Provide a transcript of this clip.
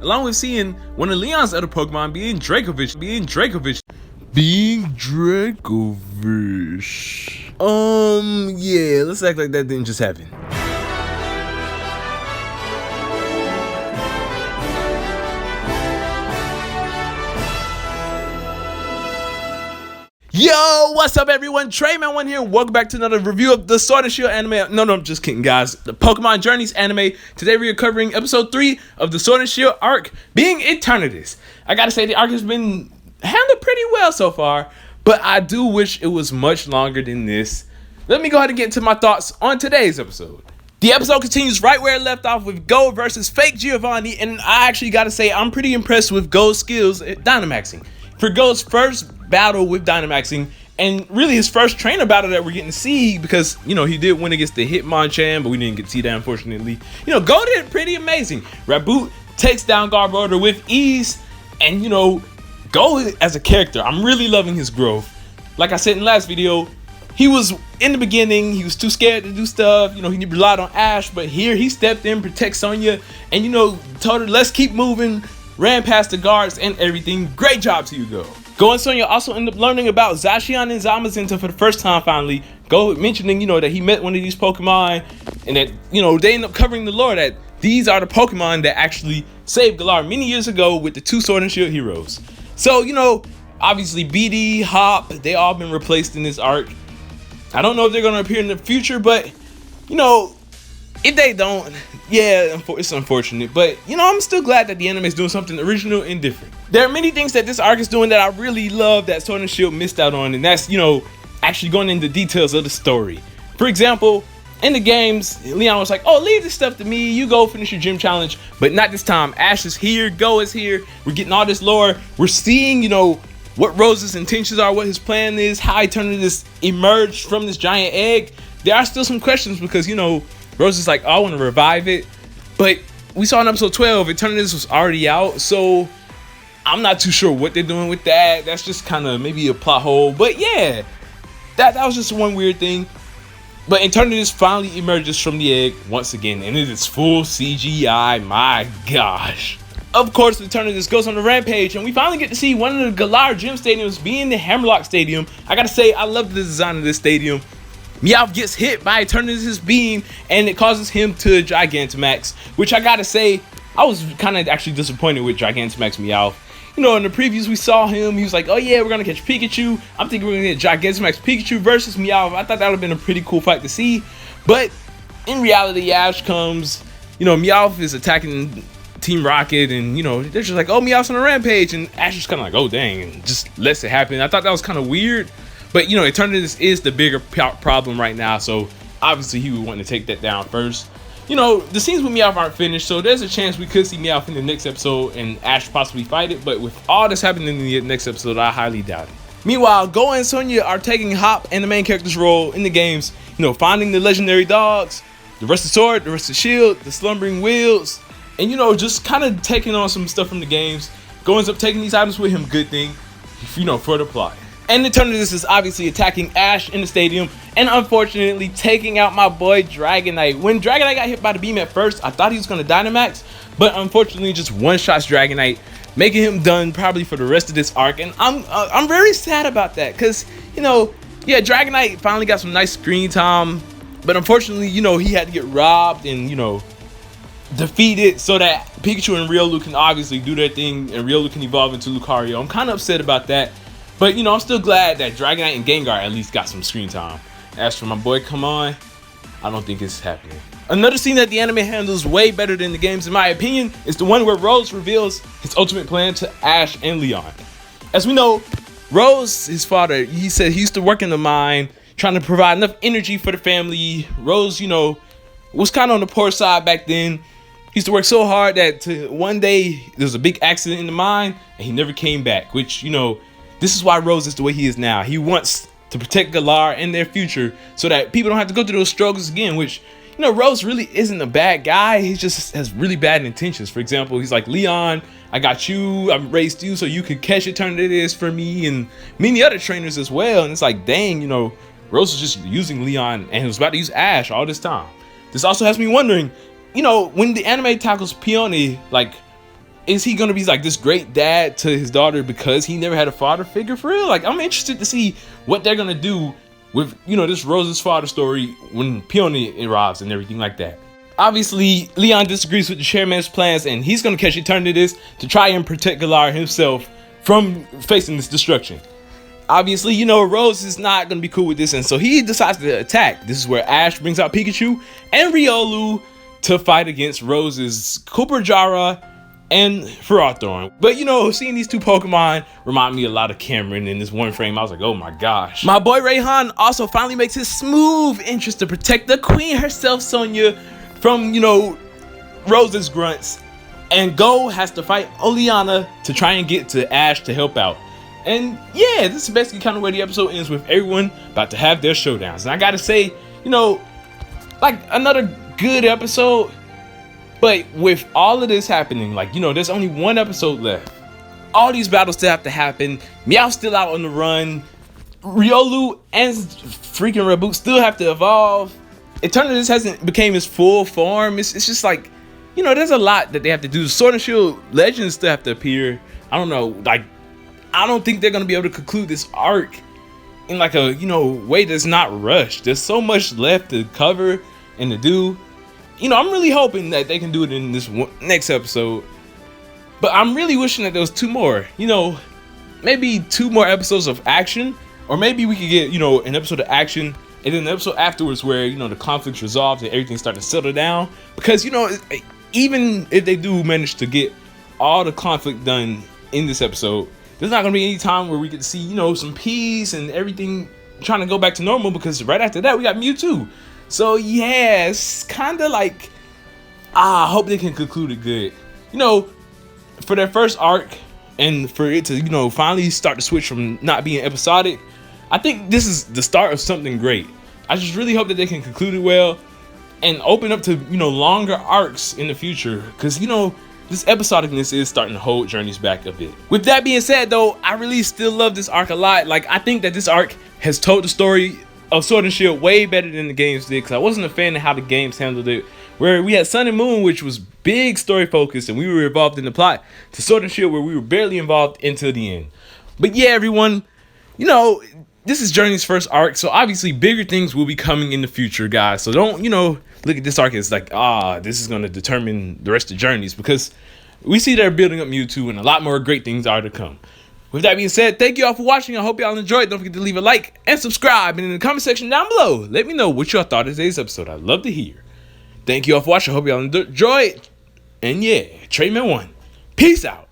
along with seeing one of Leon's other Pokemon being Dracovish. Yeah, let's act like that didn't just happen. Yo, what's up everyone? Treyman1 here. Welcome back to another review of the Sword and Shield anime. No, I'm just kidding, guys. The Pokémon Journeys anime. Today we are covering episode 3 of the Sword and Shield arc, being Eternatus. I gotta say, the arc has been handled pretty well so far, but I do wish it was much longer than this. Let me go ahead and get into my thoughts on today's episode. The episode continues right where it left off with Go versus Fake Giovanni, and I actually gotta say, I'm pretty impressed with Go's skills at Dynamaxing. For Go's first battle with Dynamaxing, and really his first trainer battle that we're getting to see, because he did win against the Hitmonchan, but we didn't get to see that, unfortunately. Go did pretty amazing. Raboot takes down Garbodor with ease, and Go as a character, I'm really loving his growth. Like I said in the last video, he was in the beginning, he was too scared to do stuff, he relied on Ash, but here he stepped in, protect Sonya, and told her let's keep moving, ran past the guards and everything. Great job to you, Go. Go and Sonya also end up learning about Zacian and Zamazenta for the first time finally. Go mentioning, that he met one of these Pokemon, and that, they end up covering the lore that these are the Pokemon that actually saved Galar many years ago with the 2 Sword and Shield heroes. So, obviously BD, Hop, they all been replaced in this arc. I don't know if they're going to appear in the future, but, if they don't, yeah, it's unfortunate. But, I'm still glad that the anime is doing something original and different. There are many things that this arc is doing that I really love that Sword and Shield missed out on, and that's, actually going into details of the story. For example, in the games, Leon was like, oh, leave this stuff to me, you go finish your gym challenge. But not this time. Ash is here, Go is here, we're getting all this lore, we're seeing, what Rose's intentions are, what his plan is, how Eternatus emerged from this giant egg. There are still some questions because, Rose is like, oh, I want to revive it. But we saw in episode 12, Eternatus was already out, so I'm not too sure what they're doing with that. That's just kind of maybe a plot hole. But yeah, that was just one weird thing. But Eternatus finally emerges from the egg once again, and it is full CGI. My gosh. Of course, Eternatus goes on the rampage, and we finally get to see one of the Galar gym stadiums being the Hammerlock Stadium. I gotta say, I love the design of this stadium. Meowth gets hit by Eternatus' beam, and it causes him to Gigantamax, which I gotta say, I was kind of actually disappointed with Gigantamax Meowth. In the previews we saw him, he was like, oh yeah, we're gonna catch Pikachu. I'm thinking we're gonna get Gigantamax Pikachu versus Meowth. I thought that would have been a pretty cool fight to see, but in reality, Ash comes, Meowth is attacking Team Rocket, and they're just like, oh, Meowth's on a rampage, and Ash is kind of like, oh dang, and just lets it happen. I thought that was kind of weird. But, Eternatus is the bigger problem right now, so obviously he would want to take that down first. The scenes with Meowth aren't finished, so there's a chance we could see Meowth in the next episode and Ash possibly fight it, but with all that's happening in the next episode, I highly doubt it. Meanwhile, Go and Sonya are taking Hop and the main character's role in the games, finding the legendary dogs, the rusted sword, the rusted shield, the slumbering wheels, and, just kind of taking on some stuff from the games. Go ends up taking these items with him, good thing, for the plot. And Eternatus is obviously attacking Ash in the stadium and unfortunately taking out my boy Dragonite. When Dragonite got hit by the beam at first, I thought he was going to Dynamax, but unfortunately just one-shots Dragonite, making him done probably for the rest of this arc. And I'm very sad about that because, yeah, Dragonite finally got some nice screen time, but unfortunately, he had to get robbed and, defeated so that Pikachu and Riolu can obviously do their thing and Riolu can evolve into Lucario. I'm kind of upset about that. But, I'm still glad that Dragonite and Gengar at least got some screen time. As for my boy, come on, I don't think it's happening. Another scene that the anime handles way better than the games, in my opinion, is the one where Rose reveals his ultimate plan to Ash and Leon. As we know, Rose, his father, he said he used to work in the mine, trying to provide enough energy for the family. Rose, was kind of on the poor side back then. He used to work so hard that one day there was a big accident in the mine, and he never came back, which, this is why Rose is the way he is now. He wants to protect Galar and their future so that people don't have to go through those struggles again, which, Rose really isn't a bad guy. He just has really bad intentions. For example, he's like, Leon, I got you. I raised you so you could catch Eternatus for me and many other trainers as well. And it's like, dang, Rose was just using Leon and he was about to use Ash all this time. This also has me wondering, when the anime tackles Peony, like, is he gonna be like this great dad to his daughter because he never had a father figure for real? Like, I'm interested to see what they're gonna do with, you know, this Rose's father story when Peony arrives and everything like that. Obviously, Leon disagrees with the chairman's plans, and he's gonna catch Eternatus to try and protect Galar himself from facing this destruction. Obviously, you know, Rose is not gonna be cool with this, and so he decides to attack. This is where Ash brings out Pikachu and Riolu to fight against Rose's Cooperjara and Ferrothorn. But you know, seeing these two Pokemon remind me a lot of Cameron in this one frame. I was like, oh my gosh. My boy Rayhan also finally makes his smooth entrance to protect the queen herself, Sonia, from, you know, Rose's grunts. And Go has to fight Oleana to try and get to Ash to help out. And yeah, this is basically kind of where the episode ends, with everyone about to have their showdowns. And I gotta say, you know, like, another good episode. But with all of this happening, like, you know, there's only one episode left. All these battles still have to happen. Meow's still out on the run. Riolu and freaking Reboot still have to evolve. Eternatus hasn't became his full form. It's just like, you know, there's a lot that they have to do. Sword and Shield Legends still have to appear. I don't know, like, I don't think they're gonna be able to conclude this arc in like a, you know, way that's not rushed. There's so much left to cover and to do. You know, I'm really hoping that they can do it in this next episode. But I'm really wishing that there was 2 more. You know, maybe 2 more episodes of action. Or maybe we could get, you know, an episode of action and then an episode afterwards where, you know, the conflict's resolved and everything starts to settle down. Because, you know, even if they do manage to get all the conflict done in this episode, there's not going to be any time where we get to see, you know, some peace and everything trying to go back to normal. Because right after that, we got Mewtwo. So yeah, it's kind of like, I hope they can conclude it good. You know, for their first arc and for it to, you know, finally start to switch from not being episodic, I think this is the start of something great. I just really hope that they can conclude it well and open up to, you know, longer arcs in the future. Because, you know, this episodicness is starting to hold Journeys back a bit. With that being said, though, I really still love this arc a lot. Like, I think that this arc has told the story of Sword and Shield way better than the games did, because I wasn't a fan of how the games handled it, where we had Sun and Moon, which was big story focused and we were involved in the plot, to Sword and Shield, where we were barely involved until the end. But yeah, everyone, you know, this is Journey's first arc, so obviously bigger things will be coming in the future, guys. So don't, you know, look at this arc as like, this is going to determine the rest of Journeys, because we see they're building up Mewtwo and a lot more great things are to come. With that being said, thank you all for watching. I hope y'all enjoyed. Don't forget to leave a like and subscribe. And in the comment section down below, let me know what y'all thought of today's episode. I'd love to hear. Thank you all for watching. I hope y'all enjoyed. And yeah, Trayman1. Peace out.